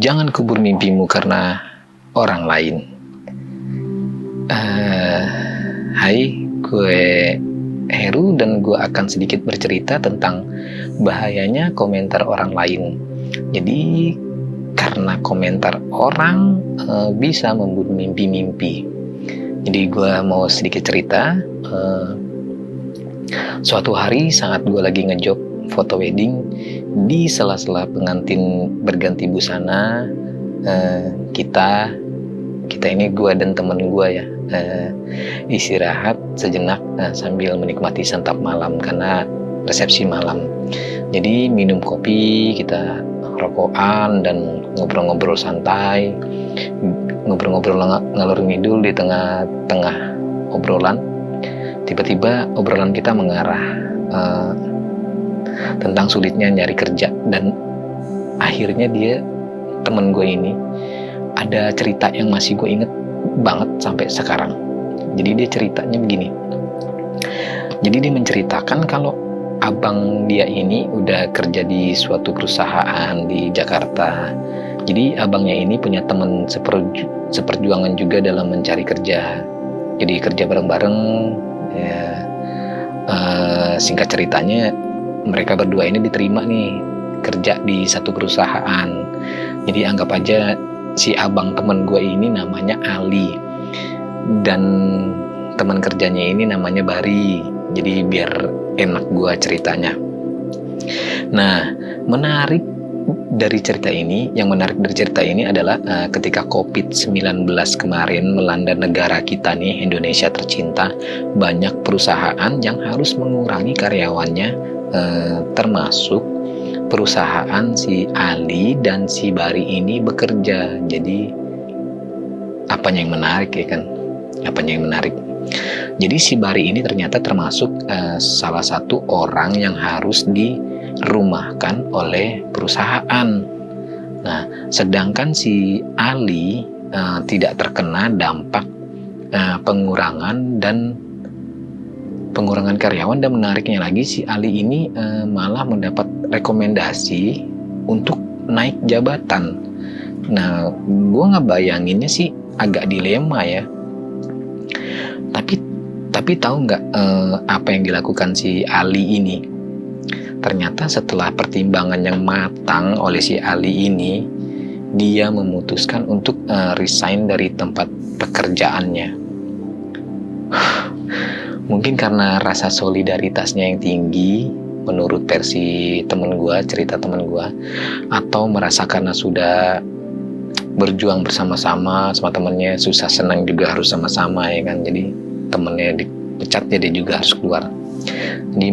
Jangan kubur mimpimu karena orang lain. Hai, gue Heru dan gue akan sedikit bercerita tentang bahayanya komentar orang lain. Jadi karena komentar orang bisa membunuh mimpi-mimpi. Jadi gue mau sedikit cerita. Suatu hari saat gue lagi ngejob foto wedding, di sela-sela pengantin berganti busana, kita ini, gue dan temen gue ya, istirahat sejenak sambil menikmati santap malam karena resepsi malam. Jadi minum kopi, kita rokokan dan ngobrol-ngobrol santai, ngobrol-ngobrol ngalor ngidul. Di tengah-tengah obrolan, tiba-tiba obrolan kita mengarah tentang sulitnya nyari kerja, dan akhirnya temen gue ini ada cerita yang masih gue inget banget sampai sekarang. Jadi dia ceritanya begini. Jadi dia menceritakan kalau abang dia ini udah kerja di suatu perusahaan di Jakarta. Jadi abangnya ini punya teman seperjuangan juga dalam mencari kerja. Jadi kerja bareng-bareng ya. Singkat ceritanya, mereka berdua ini diterima nih kerja di satu perusahaan. Jadi anggap aja si abang temen gue ini namanya Ali, dan teman kerjanya ini namanya Bari. Jadi biar enak gue ceritanya. Nah, yang menarik dari cerita ini adalah ketika COVID-19 kemarin melanda negara kita nih, Indonesia tercinta, banyak perusahaan yang harus mengurangi karyawannya, termasuk perusahaan si Ali dan si Bari ini bekerja. Jadi apanya yang menarik ya kan? Apanya yang menarik? Jadi si Bari ini ternyata termasuk salah satu orang yang harus dirumahkan oleh perusahaan. Nah, sedangkan si Ali tidak terkena dampak pengurangan karyawan, dan menariknya lagi si Ali ini malah mendapat rekomendasi untuk naik jabatan. Nah, gue ngebayanginnya sih agak dilema ya. Tapi tahu nggak apa yang dilakukan si Ali ini? Ternyata setelah pertimbangan yang matang oleh si Ali ini, dia memutuskan untuk resign dari tempat pekerjaannya. Mungkin karena rasa solidaritasnya yang tinggi, menurut versi cerita temen gue, atau merasa karena sudah berjuang bersama-sama sama temennya, susah senang juga harus sama-sama ya kan. Jadi temennya dipecat, jadi juga harus keluar. Jadi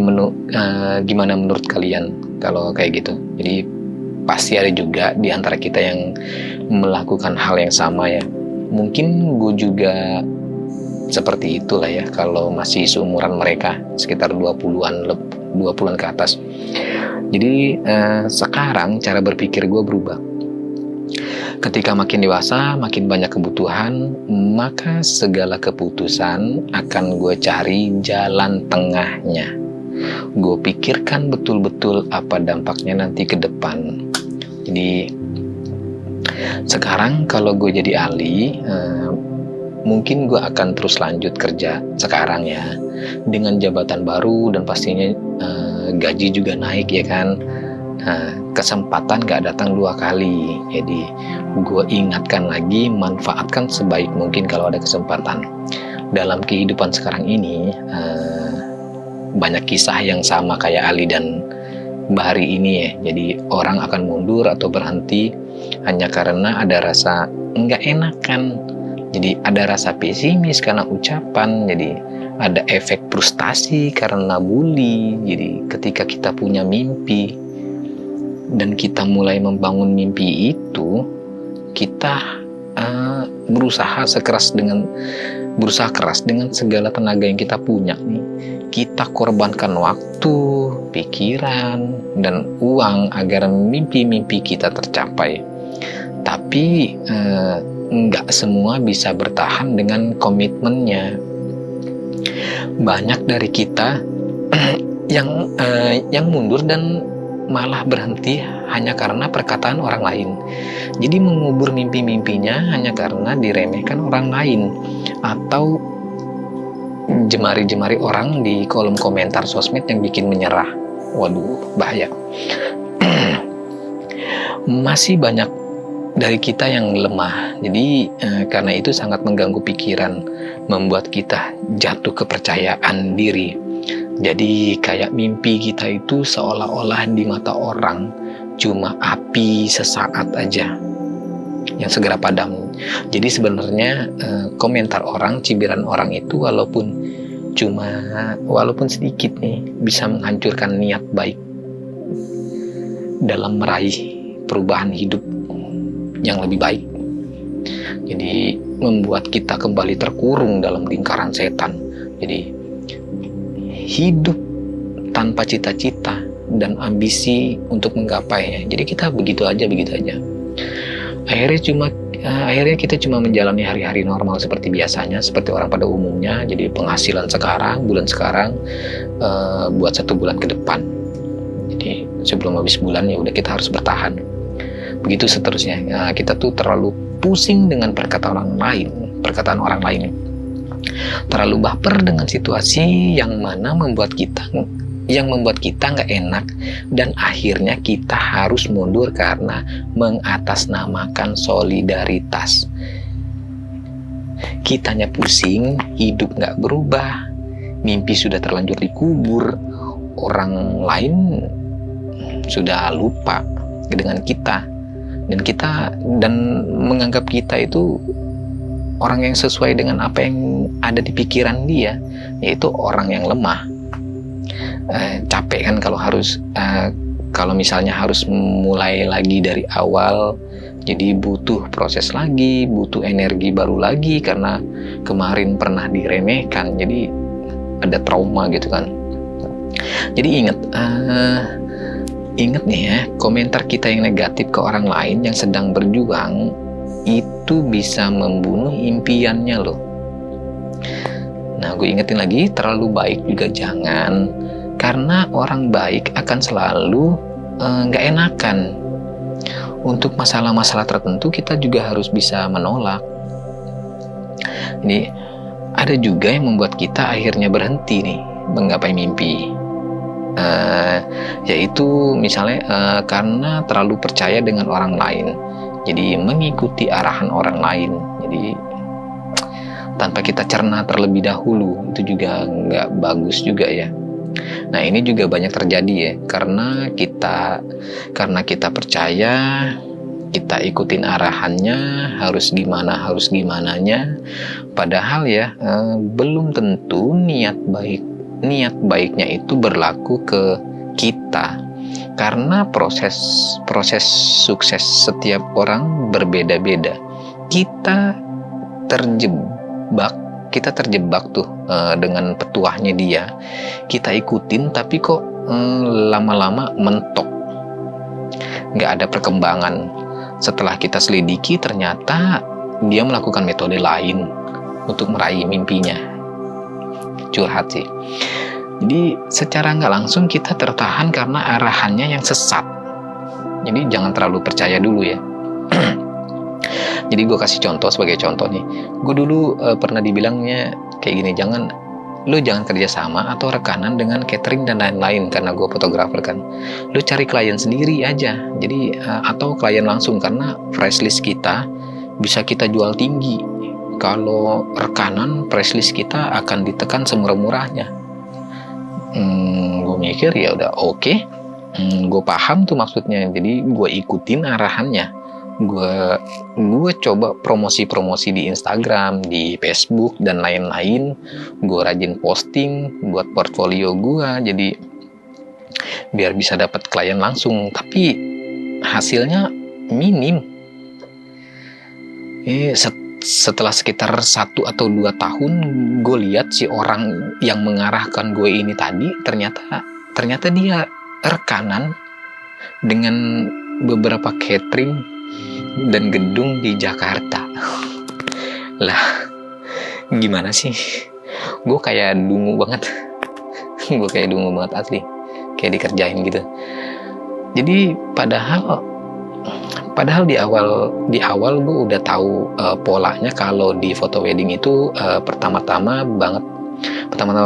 gimana menurut kalian kalau kayak gitu? Jadi pasti ada juga di antara kita yang melakukan hal yang sama ya. Mungkin gue juga seperti itulah ya, kalau masih seumuran mereka, sekitar 20-an ke atas. Jadi sekarang cara berpikir gue berubah. Ketika makin dewasa, makin banyak kebutuhan, maka segala keputusan akan gue cari jalan tengahnya. Gue pikirkan betul-betul apa dampaknya nanti ke depan. Jadi sekarang kalau gue jadi Ali, mungkin gue akan terus lanjut kerja sekarang ya, dengan jabatan baru dan pastinya gaji juga naik ya kan. Kesempatan gak datang 2 kali. Jadi gue ingatkan lagi, manfaatkan sebaik mungkin kalau ada kesempatan. Dalam kehidupan sekarang ini banyak kisah yang sama kayak Ali dan Bari ini ya. Jadi orang akan mundur atau berhenti hanya karena ada rasa nggak enakan. Jadi ada rasa pesimis karena ucapan. Jadi ada efek frustasi karena bully. Jadi ketika kita punya mimpi dan kita mulai membangun mimpi itu, kita berusaha keras dengan segala tenaga yang kita punya nih. Kita korbankan waktu, pikiran, dan uang agar mimpi-mimpi kita tercapai. Tapi nggak semua bisa bertahan dengan komitmennya. Banyak dari kita yang mundur dan malah berhenti hanya karena perkataan orang lain. Jadi mengubur mimpi-mimpinya hanya karena diremehkan orang lain atau jemari-jemari orang di kolom komentar sosmed yang bikin menyerah. Waduh, bahaya. Masih banyak dari kita yang lemah. Jadi karena itu sangat mengganggu pikiran, membuat kita jatuh kepercayaan diri. Jadi kayak mimpi kita itu seolah-olah di mata orang cuma api sesaat aja yang segera padam. Jadi sebenarnya komentar orang, cibiran orang itu walaupun sedikit nih, bisa menghancurkan niat baik dalam meraih perubahan hidup yang lebih baik. Jadi membuat kita kembali terkurung dalam lingkaran setan. Jadi hidup tanpa cita-cita dan ambisi untuk menggapainya. Jadi kita begitu aja. Akhirnya kita cuma menjalani hari-hari normal seperti biasanya, seperti orang pada umumnya. Jadi penghasilan bulan sekarang buat 1 bulan ke depan. Jadi sebelum habis bulan ya udah kita harus bertahan. Begitu seterusnya. Kita tuh terlalu pusing dengan perkataan orang lain. Terlalu baper dengan situasi yang membuat kita nggak enak, dan akhirnya kita harus mundur karena mengatasnamakan solidaritas. Kitanya pusing, hidup nggak berubah, mimpi sudah terlanjur dikubur, orang lain sudah lupa dengan kita, dan menganggap kita itu orang yang sesuai dengan apa yang ada di pikiran dia, yaitu orang yang lemah. Capek kan kalau misalnya harus mulai lagi dari awal. Jadi butuh proses lagi, butuh energi baru lagi karena kemarin pernah diremehkan, jadi ada trauma gitu kan. Jadi ingat nih ya, komentar kita yang negatif ke orang lain yang sedang berjuang itu bisa membunuh impiannya loh. Nah, gue ingetin lagi, terlalu baik juga jangan, karena orang baik akan selalu nggak enakan. Untuk masalah-masalah tertentu kita juga harus bisa menolak. Ini ada juga yang membuat kita akhirnya berhenti nih menggapai mimpi, yaitu misalnya karena terlalu percaya dengan orang lain. Jadi mengikuti arahan orang lain. Jadi tanpa kita cerna terlebih dahulu, itu juga nggak bagus juga ya. Nah, ini juga banyak terjadi ya, karena kita percaya, kita ikutin arahannya, harus gimananya, padahal ya belum tentu niat baiknya itu berlaku ke kita, karena proses sukses setiap orang berbeda-beda. Kita terjebak tuh dengan petuahnya dia, kita ikutin tapi kok lama-lama mentok, nggak ada perkembangan. Setelah kita selidiki, ternyata dia melakukan metode lain untuk meraih mimpinya. Curhat sih. Jadi secara nggak langsung kita tertahan karena arahannya yang sesat. Jadi jangan terlalu percaya dulu ya. Jadi gue kasih sebagai contoh nih. Gue dulu pernah dibilangnya kayak gini, jangan kerja sama atau rekanan dengan catering dan lain-lain, karena gue fotografer kan. Lu cari klien sendiri aja. Jadi atau klien langsung, karena price list kita bisa kita jual tinggi. Kalau rekanan, price list kita akan ditekan semurah-murahnya. Gue mikir ya udah oke. Gue paham tuh maksudnya. Jadi gue ikutin arahannya. Gue coba promosi di Instagram, di Facebook dan lain-lain. Gue rajin posting buat portfolio gue, jadi biar bisa dapat klien langsung. Tapi hasilnya minim. Setelah sekitar 1 atau 2 tahun, gue lihat si orang yang mengarahkan gue ini tadi ternyata dia rekanan dengan beberapa catering dan gedung di Jakarta. Lah, gimana sih? Gue kayak dungu banget asli, kayak dikerjain gitu. Jadi padahal di awal gue udah tahu polanya kalau di foto wedding itu pertama-tama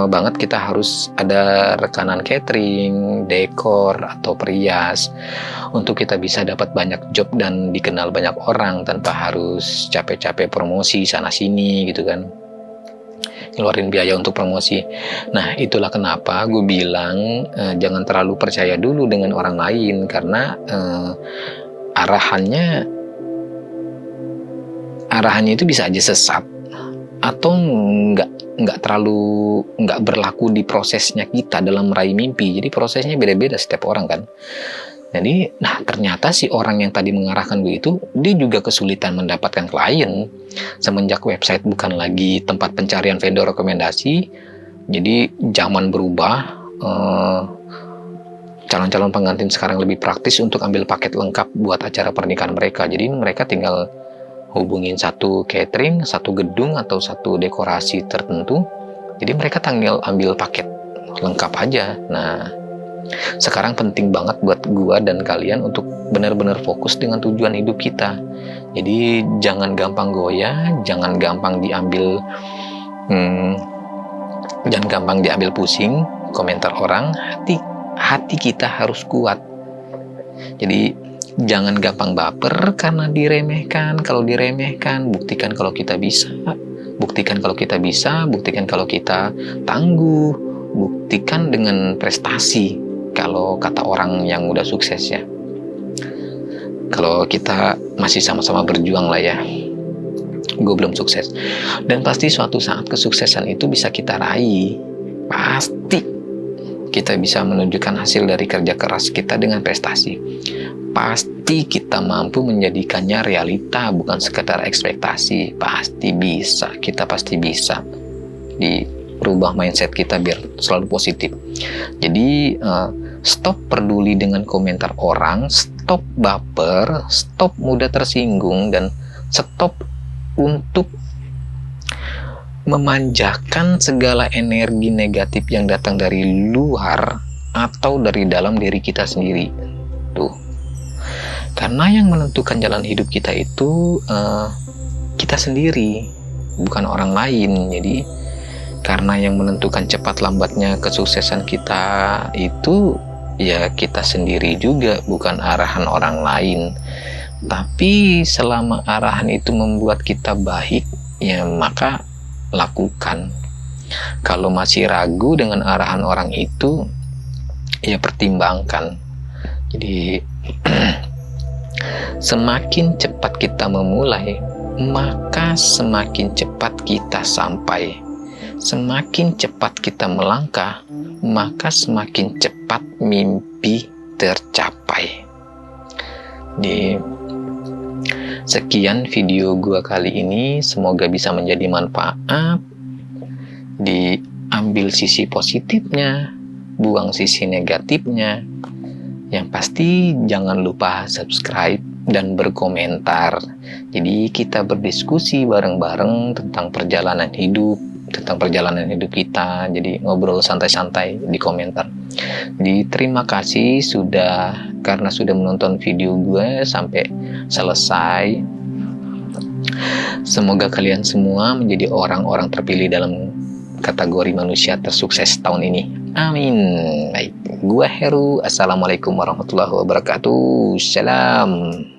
banget kita harus ada rekanan catering, dekor atau perias untuk kita bisa dapat banyak job dan dikenal banyak orang tanpa harus capek-capek promosi sana sini gitu kan, ngeluarin biaya untuk promosi. Nah, itulah kenapa gue bilang jangan terlalu percaya dulu dengan orang lain, karena arahannya itu bisa aja sesat atau nggak berlaku di prosesnya kita dalam meraih mimpi. Jadi prosesnya beda-beda setiap orang kan. Jadi, nah ternyata si orang yang tadi mengarahkan gue itu, dia juga kesulitan mendapatkan klien semenjak website bukan lagi tempat pencarian vendor rekomendasi. Jadi zaman berubah, calon-calon pengantin sekarang lebih praktis untuk ambil paket lengkap buat acara pernikahan mereka. Jadi mereka tinggal hubungin satu catering, satu gedung, atau satu dekorasi tertentu. Jadi mereka tinggal ambil paket lengkap aja. Nah, sekarang penting banget buat gua dan kalian untuk benar-benar fokus dengan tujuan hidup kita. Jadi jangan gampang goyah, jangan gampang diambil pusing komentar orang. Hati kita harus kuat. Jadi jangan gampang baper karena diremehkan. Kalau diremehkan, buktikan kalau kita bisa. Buktikan kalau kita tangguh. Buktikan dengan prestasi. Kalau kata orang yang udah sukses ya, kalau kita masih sama-sama berjuang lah ya, gue belum sukses, dan pasti suatu saat kesuksesan itu bisa kita raih. Pasti kita bisa menunjukkan hasil dari kerja keras kita dengan prestasi. Pasti kita mampu menjadikannya realita, bukan sekedar ekspektasi. Pasti bisa, kita pasti bisa dirubah mindset kita biar selalu positif. Jadi stop peduli dengan komentar orang, stop baper, stop mudah tersinggung, dan stop untuk memanjakan segala energi negatif yang datang dari luar atau dari dalam diri kita sendiri. Tuh. Karena yang menentukan jalan hidup kita itu kita sendiri, bukan orang lain. Jadi karena yang menentukan cepat lambatnya kesuksesan kita itu ya kita sendiri juga, bukan arahan orang lain. Tapi selama arahan itu membuat kita baik, ya maka lakukan. Kalau masih ragu dengan arahan orang itu, ya pertimbangkan. Jadi semakin cepat kita memulai, maka semakin cepat kita sampai. Semakin cepat kita melangkah, maka semakin cepat mimpi tercapai. Di sekian video gua kali ini, semoga bisa menjadi manfaat. Diambil sisi positifnya, buang sisi negatifnya. Yang pasti jangan lupa subscribe dan berkomentar. Jadi kita berdiskusi bareng-bareng tentang perjalanan hidup kita. Jadi ngobrol santai-santai di komentar. Jadi terima kasih karena sudah menonton video gue sampai selesai. Semoga kalian semua menjadi orang-orang terpilih dalam kategori manusia tersukses tahun ini. Amin. Baik, gue Heru. Assalamualaikum warahmatullahi wabarakatuh. Salam.